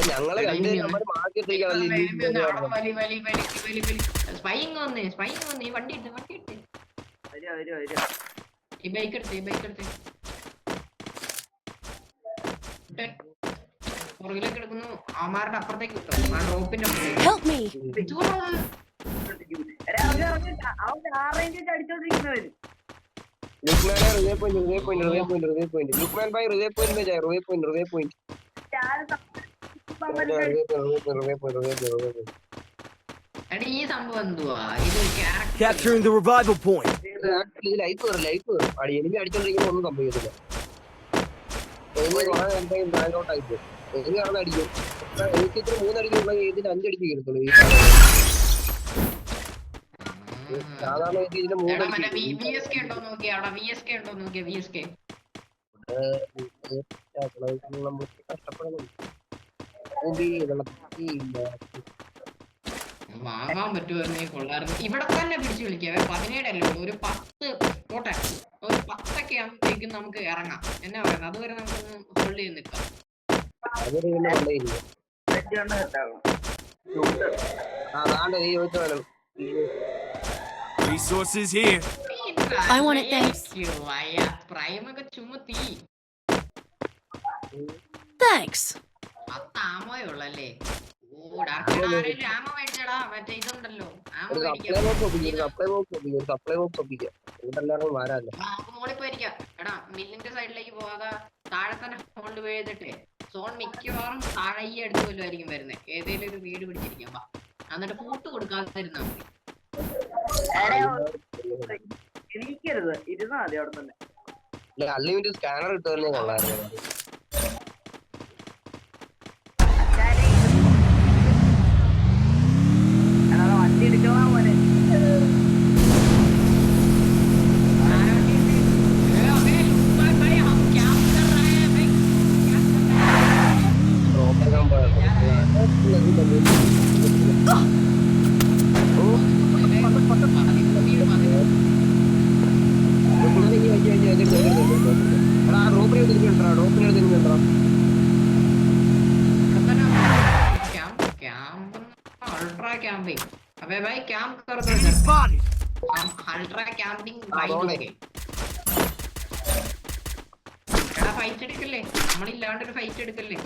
S5: ഞങ്ങള് രണ്ടുപേരും നമ്മൾ മാർക്കറ്റിരിക്കണം.
S3: സ്പൈങ് വന്ന് ഈ വണ്ടി ഇട്ട്
S4: വരൂ.
S3: ഈ ബൈക്ക് എടുത്ത് പുറകിലേക്ക് എടുക്കുന്നു. അവന്മാരുടെ അപ്പുറത്തേക്ക് കിട്ടും. ആ ഡ്രോപ്പിന്റെ
S1: Help me.
S4: എടേ അവൻ ആറേഞ്ച് വെച്ച് അടിച്ചോണ്ടിരിക്കുന്നവൻ.
S5: हृदय पॉइंट लुकमैन भाई हृदय पॉइंट में जाए हृदय पॉइंट
S3: എടാ ഈ സംഭവം എന്തുവാ ഇത്?
S6: Capturing the revival point.
S5: Life അടി എനിക്ക് അടിച്ചോണ്ടിരിക്കുമ്പോ ഒന്നും സംഭവിക്കത്തില്ല. ഔട്ടായിപ്പോ എനിക്ക് നടന്ന് അടിക്കും. എനിക്ക് ഇത്ര 3 അടിക്കുണ്ടെങ്കിൽ ഇതിന് 5 അടിക്ക് കിട്ടത്തുള്ളൂ. സാധാരണ ഇതിന് 3 അടിക്ക്
S3: VSK ഉണ്ടോ നോക്കിയാ? അവിടെ VSK ഉണ്ടോ നോക്കിയാ? VSK
S5: നമ്മൾ കഷ്ടപ്പെടുന്നു.
S3: വാങ്ങാൻ പറ്റുമായിരുന്നെങ്കിൽ കൊള്ളായിരുന്നു. ഇവിടെ തന്നെ പിടിച്ചു വിളിക്കാവേ. 17 അല്ലേ ഉള്ളൂ. ഒരു 10 പോട്ടെ, ഒരു 10 ആകുമ്പോഴത്തേക്കും നമുക്ക് ഇറങ്ങാം. എന്നാ പറയുന്നത്? അതുവരെ നമുക്കൊന്ന് ഹോൾഡ് ചെയ്ത് നിൽക്കാം.
S5: അതൊരു പിന്നെ കൊണ്ടേയിരിക്കും. അതാണ്ട് ഈ ചോദിച്ചു വേണം.
S6: Resources here.
S1: I want it, thanks.
S3: Prime ഒക്കെ ചുമത്തി.
S1: Thanks.
S3: 10 ആമോയേ ഉള്ളല്ലേ? ഓ ഡാർക്കടാ, ആരെങ്കിലും ആമോ മേടിച്ചടാ. മറ്റേ ഇതുണ്ടല്ലോ, ആമോ മേടിക്കാം.
S5: സപ്ലൈ ബോക്സ് ഒപ്പിക്കാം. ഇവിടെല്ലാരും വരാല്ലോ.
S3: നമുക്ക് മോളിൽ പോയിരിക്കാം. എടാ മില്ലിന്റെ സൈഡിലേക്ക് പോകാതെ താഴെ തന്നെ ഹോൾഡ് ചെയ്തിട്ട് സോൺ മിക്കവാറും താഴെ ഈ അടുത്ത് വല്ലതായിരിക്കും വരുന്നത്. ഏതെങ്കിലും ഒരു വീട് പിടിച്ചിരിക്കാം. എന്നിട്ട് കൂട്ട് കൊടുക്കാതിരുന്നാ മതി.
S4: ഇരിക്കരുത്, ഇരുന്നാ മതി അവിടെ തന്നെ.
S5: അൺലിമിറ്റഡ് സ്കാനർ കിട്ടുമല്ലേ കൊള്ളായിരുന്നു.
S4: വണ്ടി എടുക്കാൻ പോലെ
S3: अल्ट्रा कैंपिंग. अबे भाई कैंप कर दो.
S6: Enemy spotted.
S3: हम अल्ट्रा कैंपिंग भाई लोगे. എടാ ഫൈറ്റ് എടുക്കല്ലേ? നമ്മളില്ലാണ്ട് ഒരു ഫൈറ്റ് എടുക്കല്ലേ?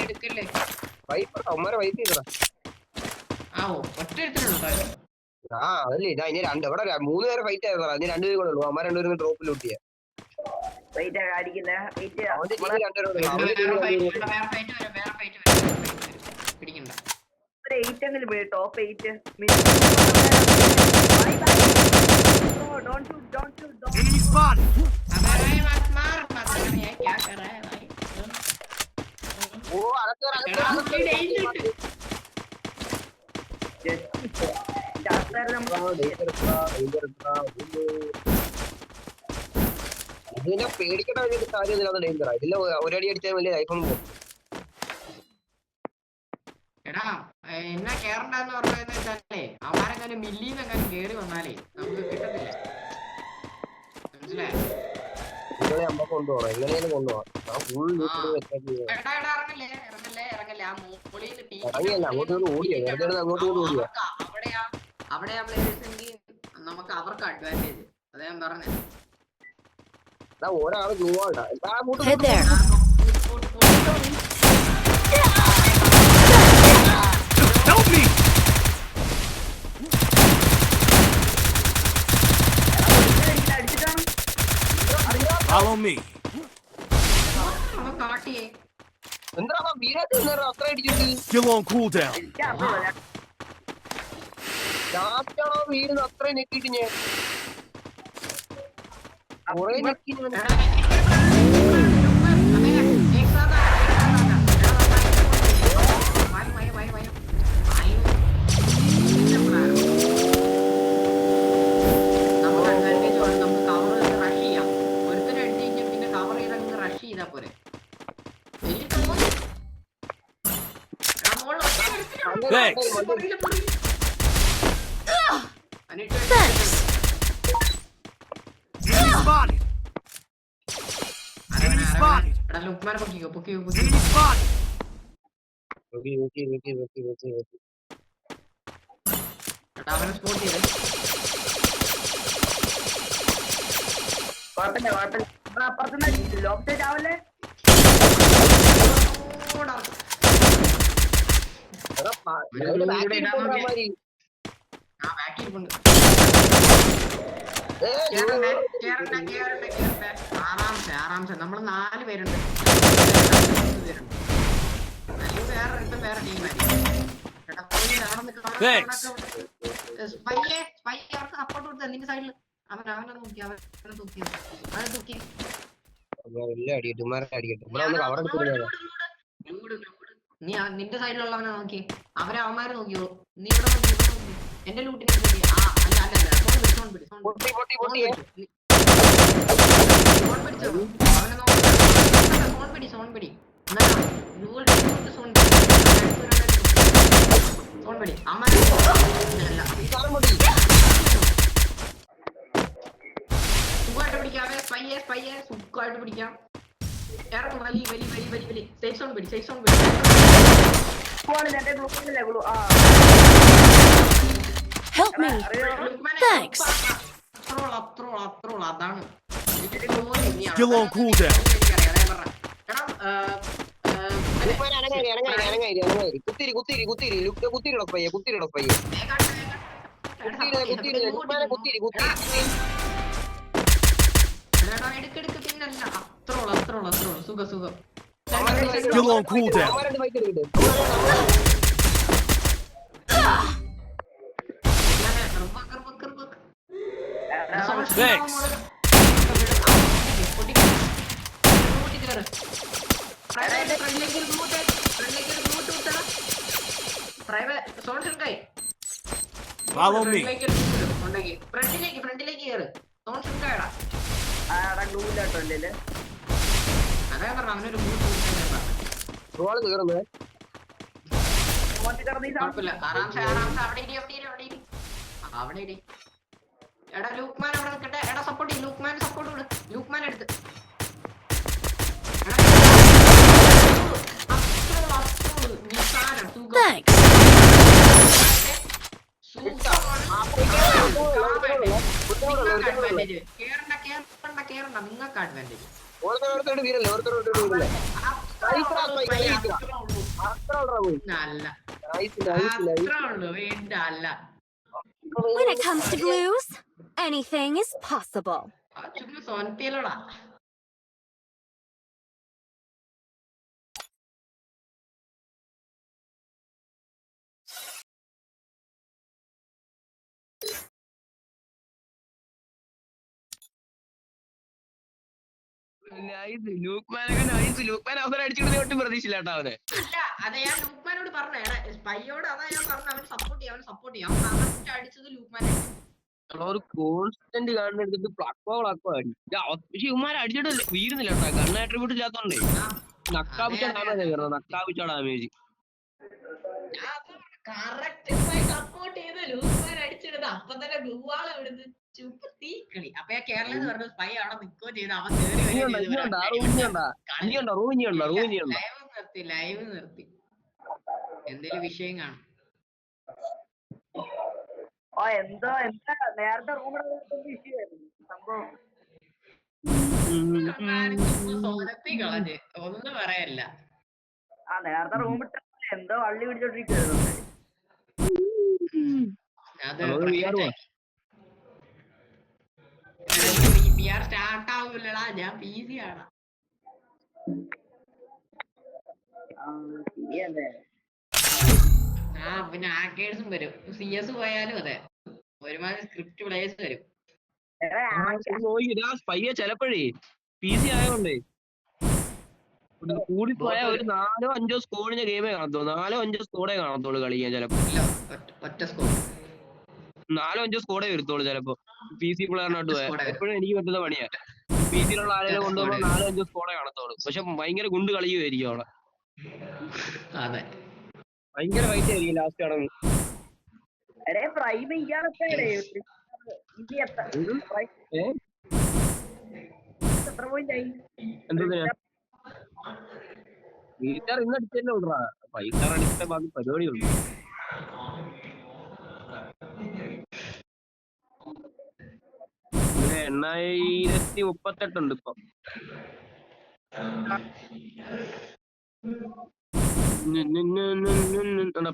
S3: എടുക്കല്ലേ? ആവോ ഒറ്റ എടുത്തിട്ടുണ്ടോ?
S5: അതല്ലേ ഇതാ ഇനി 3 പേരെ ഫൈറ്റ് ആയിരുന്നു. അതിന് 2 പേര് കൂടെ ഉള്ളൂ. അമ്മ 2 പേരും ഡ്രോപ്പിൽ ഊട്ടിയ
S3: പിടിക്കണ്ട.
S4: Top 8
S6: Enemy spotted.
S5: ഇതിനെ പേടിക്കേണ്ട ഒരു കാര്യമൊന്നുമില്ല. ഡേഞ്ചറാ ഇതില്ല. ഒരടി അടിച്ചാൽ വലിയ ലൈഫൊന്നും പോകും.
S3: എടാ എന്നാ കേറണ്ടെന്ന് പറഞ്ഞതെന്ന് വെച്ചാലേ അവന്മാരെങ്ങാനും മില്ലിന്നെങ്ങാനും കേറി വന്നാലേ നമുക്ക് കിട്ടത്തില്ല. മനസ്സിലായോ?
S5: നിങ്ങളെ അമ്മ കൊണ്ടുപോകണം. എങ്ങനെയാണ് കൊണ്ടുപോകാം?
S3: ഇറങ്ങല്ലേ. ആ മോളിന്ന് അവിടെ നമുക്ക് അവർക്ക് അഡ്വാൻറ്റേജ്. അതാ ഞാൻ പറഞ്ഞത്.
S5: ഒരാള്
S1: Head there.
S6: Help me. Follow me.
S3: കാട്ടിയേ
S5: എന്താ വീരത്തിൽ അത്ര അടിച്ചിട്ട്
S6: Still on cooldown.
S5: ലാസ്റ്റാണോ വീരുന്ന് അത്ര നെക്കിട്ട് ഞാൻ കുറെ നെക്കി.
S3: നമുക്ക് അഡ്വാൻറ്റേജ് വേണം. നമുക്ക് കവർ റഷ് ചെയ്യാം. ഒരുത്തരം അടിച്ചു കഴിഞ്ഞാൽ പിന്നെ കവർ ചെയ്ത് റഷ് ചെയ്താ പോരെ.
S6: Thanks.
S1: Thanks.
S3: എടാ ലുക്മാനെ പൊക്കിക്കോ
S6: Enemy spotted.
S3: എടാ അവനെ സ്പോട്ട് ചെയ്തേ
S4: കുഴപ്പമില്ല അപ്പുറത്തുനിന്ന് ലോക്ക് സൈഡ് ആവല്ലേ
S3: ഓടാ.
S5: എടാ,
S3: ഒരു
S5: back
S3: ഇവിടെ
S5: ൽ
S3: ഇടാൻ
S5: കൊണ്ടുവരാൻ
S3: നോക്കിയേ.
S5: മാതിരി.
S3: ആ ബാക്കി ഇരിപ്പുണ്ട്
S5: ഏ,
S3: കേറണ്ടേ. ആറാംശെ നമ്മള് 4 പേരുണ്ട് അല്ലെങ്കിൽ വേറെ ടീമായിരിക്കും
S6: Thanks.
S3: സ്പൈയെ അവർക്ക് സപ്പോർട്ട് കൊടുത്ത നിന്റെ സൈഡിൽ അവനെ നോക്കി അവനെ തൂക്കി അവനെ തൂക്കി
S5: വലിയ അടിയിട്ട് ഇവന്മാരെ അടിക്കട്ടെ. ഇവിടെ ഒന്ന് cover എടുത്തിരുന്നതാ.
S3: നീ നിന്റെ സൈഡിലുള്ളവനെ നോക്കി അവന്മാരെ നോക്കിയോളൂ നീ ഇവിടെ നോക്കി എന്റെ ലൂട്ടിനെ നോക്കി സോൺ പിടി
S5: പൊട്ടി.
S3: സോൺ പിടിച്ചോ അവനെ നോക്കി സോൺ പിടി അമ്മ സുഖമായിട്ട് പിടിക്കാവേ പയ്യെ സുഖമായിട്ട് പിടിക്കാം ഇറക്കും വലി സേഫ് സോൺ പിടി
S4: എന്റെ ഗ്ലൂപ്പില്ലേ ഗ്ലൂ ആ
S1: Help me. Thanks.
S3: അത്രോൾ അതാണ്
S6: Still on cooldown.
S5: അനങ്ങായി. കുത്തിരി. കുത്തിരിട പയ്യെ. കുത്തിരി.
S3: എടുക്കെടുക്ക് പിന്നല്ല അത്രോൾ സുഖം
S6: Still on cooldown.
S5: അവന്മാരുടെ fight എടുക്കട്ടെ.
S6: Thanks. Follow me.
S3: ഫ്രണ്ടിലേക്ക് കേറ് സോൺ ഷുട്ടാടാ
S4: ഗ്ലൂല്ലാട്ടോ അല്ലേ
S3: അതാ പറഞ്ഞ അവനൊരു
S5: റോള് തീർന്നേ.
S3: കുഴപ്പമില്ല ആറാംശെ അവിടെ ഇടി എടാ ലൂക്മാൻ അവിടെ നിൽക്കട്ടെ എടാ സപ്പോർട്ട് ചെയ്യും സപ്പോർട്ട് വിട് ലൂക്മാൻ എടുത്ത്
S1: Thanks.
S3: കേറണ്ട നിങ്ങൾക്ക് അഡ്വാൻറ്റേജ്
S5: ഓരോരുത്തരോട് വീരല്ലേ.
S3: അല്ല അല്ല
S2: When it comes to blues, anything is possible.
S3: ചുമ്മാ സോനത്തിയല്ലോടാ
S5: ലൂക്മാൻ അവസരം അടിച്ചിട്ട് ഒട്ടും പ്രതീക്ഷയില്ല കേട്ടോ അവനെ.
S3: അല്ല അതെ ഞാൻ ലൂക്മാനോട് പറഞ്ഞ സ്പൈയോട് അതാ ഞാൻ പറഞ്ഞ അവന് സപ്പോർട്ട് ചെയ്യാം അവൻ അടിച്ചത് ലൂക്മാനെ
S5: ഒരു കോൺസ്റ്റന്റ് കാണുന്ന എടുത്തിട്ട് പ്ലക്കോ അടി. പക്ഷെ ഇവന്മാരെ അടിച്ചിട്ട് വീരുന്നില്ല കേട്ടോ. കണ്ണ് ആട്രിബ്യൂട്ട് ഇല്ലാത്തോണ്ടേ നക്കാപിച്ച ഡാമേജ്.
S3: സപ്പോർട്ട് ചെയ്ത് ലൂക്മാൻ അടിച്ചിടുന്നത് അപ്പൊ തന്നെ ഗ്ലൂവാൾ ഇവിടുന്ന് ചുപ്പ് തീക്കളി അപ്പൊ ഞാൻ കേരളത്തിൽ പറഞ്ഞു സ്പൈ അവിടെ നിൽക്കുകയോ ചെയ്ത് അവൻ ലൈവ് നിർത്തി എന്തേലും വിഷയം കാണും
S4: എന്താ നേരത്തെ സംഭവം
S3: സോനത്തി കളഞ്ഞ് ഒന്നും പറയല്ല
S4: നേരത്തെ റൂമിട്ട എന്തോ വള്ളി പിടിച്ചോണ്ടിരിക്കുന്നു
S3: അത് സ്റ്റാർട്ട് ആവൂലടാ ഞാൻ പി സി ആണ് പിന്നെ ആക്കേഴ്സും വരും CS പോയാലും അതെ ഒരുമാതിരി സ്ക്രിപ്റ്റ് പ്ലേയേഴ്സ് വരും
S5: പയ്യെ ചിലപ്പോഴേ PC ആയതുകൊണ്ടേ കൂടിപ്പോയ ഒരു 4-5 സ്കോഡിന്റെ ഗെയിമേ കാണത്തുള്ളൂ. 4-5 സ്കോഡേ കാണത്തുള്ളൂ കളിക്കാൻ ചിലപ്പോ.
S3: ഒറ്റ സ്കോർ
S5: 4-5 സ്കോഡേ വരുത്തുള്ളൂ ചിലപ്പോ. PC പ്ലെയറിനോട്ട് പോയാൽ എപ്പോഴും എനിക്ക് പറ്റുന്ന പണിയാ. PC-യിലുള്ള ആളുകളെ കൊണ്ടുപോകുമ്പോൾ 4-5 സ്കോഡേ കാണത്തുള്ളൂ. പക്ഷെ ഭയങ്കര ഗുണ്ട് കളിയുമായിരിക്കും അവിടെ.
S3: അതെ
S5: ഭയങ്കര ഫൈറ്റ് ആയിരിക്കും ലാസ്റ്റ് ആണെങ്കിൽ. വീട്ടുകാർ ഇന്ന് അടിച്ചല്ലേ ഉള്ളടാ. പൈസ അടിച്ചിട്ട് ബാക്കി പരിപാടിയുള്ളൂ. ഇവിടെ 8038 ഇപ്പൊ.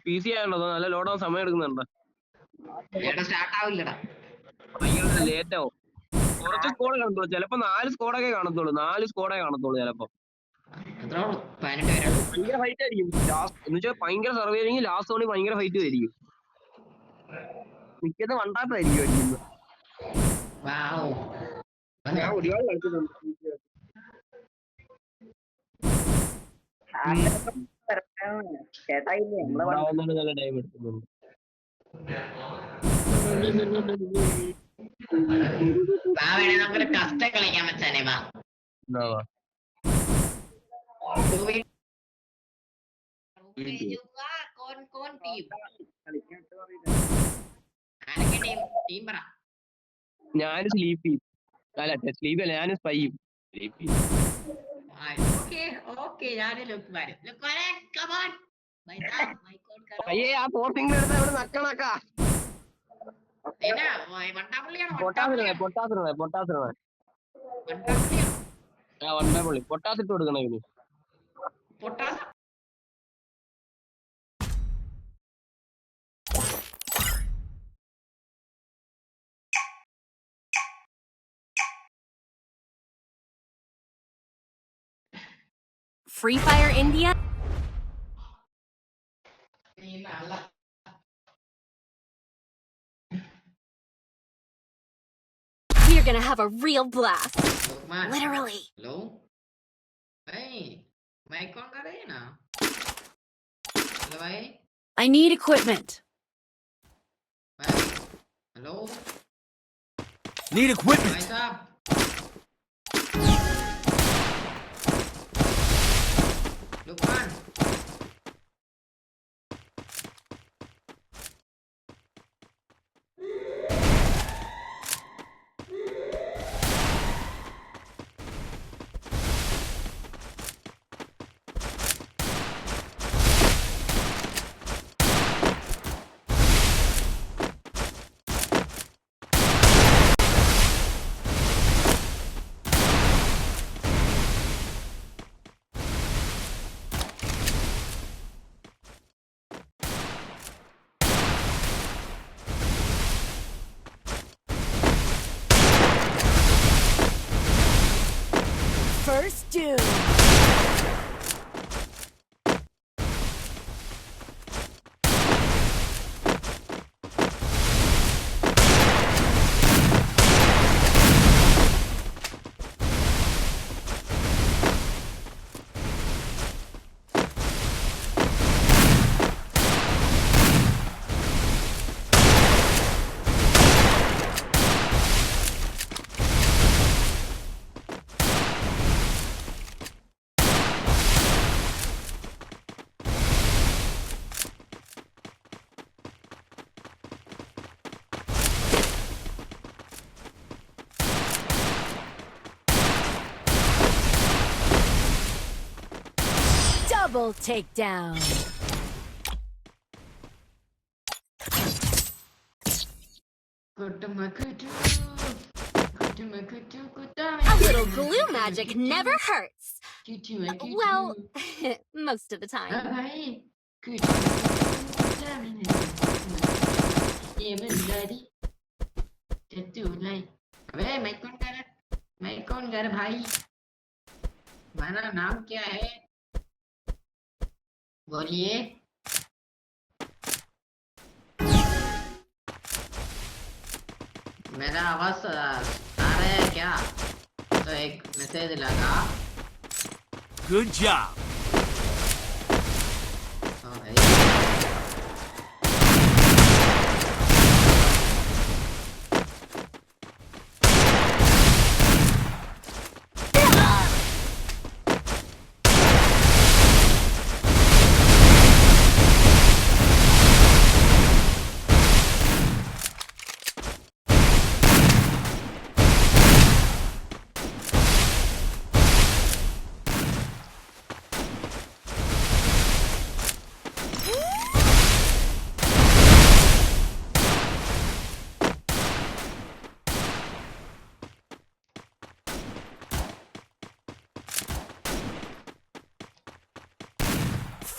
S5: PC ആയല്ലോ നല്ല ലോഡാൻ സമയം എടുക്കുന്നുണ്ടോ?
S3: സ്റ്റാർട്ട് ആവില്ലടാ.
S5: ഭയങ്കര ലേറ്റ് ആവും. കുറച്ച് സ്കോഡ് കാണത്തുള്ളൂ, ചിലപ്പോ 4 സ്കോഡൊക്കെ കാണത്തുള്ളൂ. 4 സ്കോഡേ കാണത്തുള്ളൂ ചിലപ്പോ. ഭയങ്കര ഫൈറ്റ് ആയിരിക്കും എന്ന് വെച്ചാൽ ഭയങ്കര സർവേ ആയിരിക്കും. ലാസ്റ്റ് ഓണി ഭയങ്കര ഫൈറ്റ് ആയിരിക്കും. മിക്കത് വണ്ടാത്തായിരിക്കും അടിക്കുന്നത്. ഞാൻ ഒരുപാട് കളിച്ചിട്ടുണ്ട്.
S4: ചേട്ടായില്ലേ
S5: നല്ല ടൈം എടുക്കുന്നുണ്ട്.
S3: നമുക്ക് കസ്റ്റം കളിക്കാൻ വെച്ചാനേ വാ.
S5: ഞാൻ സ്ലീപ്പി അല്ല സ്ലീപ്പി അല്ല, ഞാൻ സ്പൈയും. അയ്യേ ആ ഫോർത്തിങ് എടുത്ത അവിടെ നക്കണക്കാ. പൊട്ടാസിരണേ വണ്ടാപ്പള്ളി പൊട്ടാസിട്ട് കൊടുക്കണ ഇനി.
S2: Free Fire India? We're gonna have a real blast. Literally.
S3: Hello? Hey, mic on कर रहे हैं ना? Hello भाई?
S1: I need equipment.
S3: भाई? Hello?
S6: Need equipment.
S3: भाई साहब? Lukman?
S1: First doom. Double takedown.
S2: A little glue magic never hurts. Well, most of the time.
S3: अबे मैं कौन कर भाई, तुम्हारा नाम क्या है बोलिए। मेरा आवाज आ रहा है क्या? तो एक मैसेज लगा।
S6: Good job.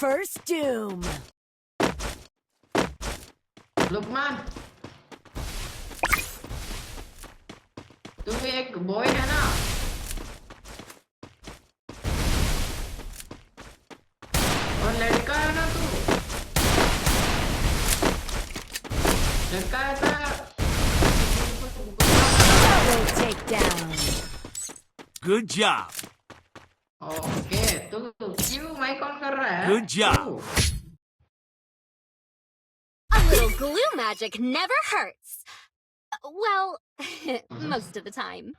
S1: First doom.
S3: Lukman तू एक बॉय है ना और लड़का है ना तू लड़का है तो
S1: Double takedown.
S6: Good job.
S3: Okay तू क्यों माइक ऑन कर रहा है
S6: Good job.
S3: तू?
S2: A little glue magic never hurts. Well, most of the time.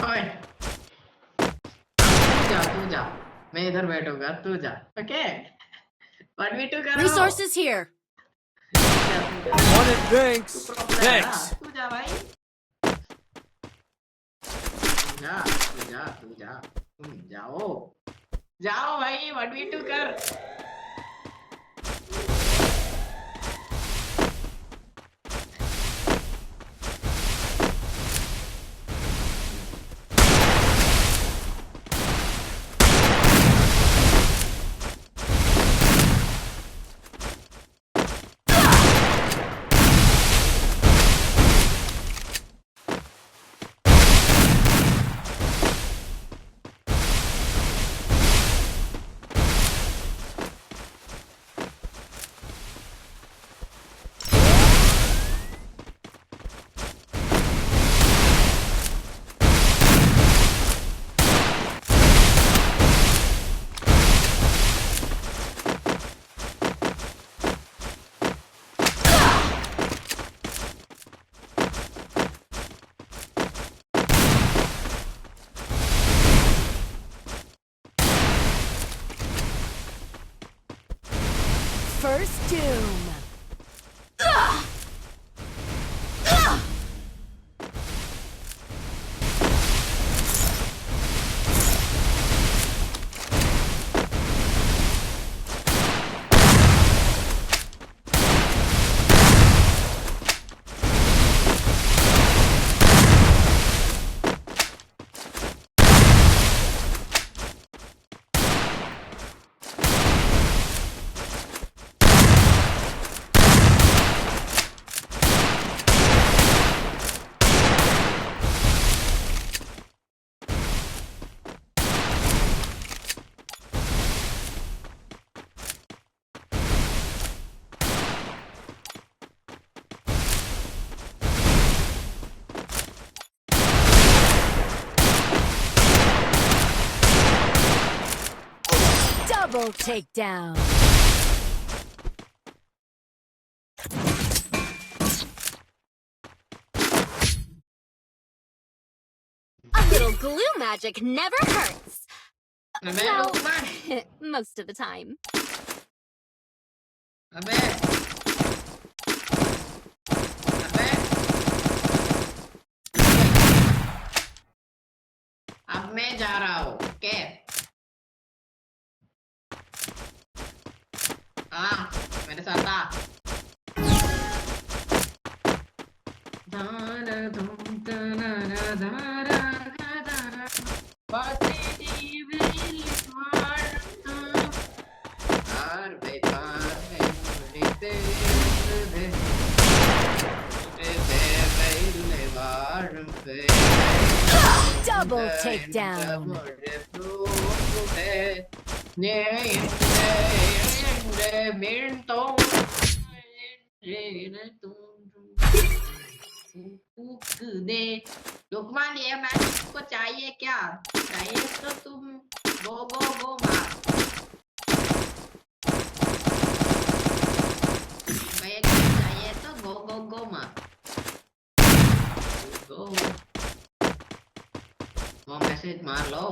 S3: ओए तू जा मैं इधर बैठूंगा तू जा ओके 1v2 करो
S1: Resources here.
S6: Wanted thanks. Thanks.
S3: तू जा भाई तू जा तुम जाओ भाई 1v2 कर
S1: First doom. Double takedown.
S2: A little glue magic never hurts.
S3: अबे
S2: Well,
S3: Lukman
S2: most of the time.
S3: अबे अब मैं जा रहा हूँ ओके हाँ मेरे साथ आ
S1: Double takedown.
S3: लुकमान ये मैच को चाहिए क्या चाहिए तो तुम गो मार भाई चाहिए तो गो मार गो वो मैसेज मार लो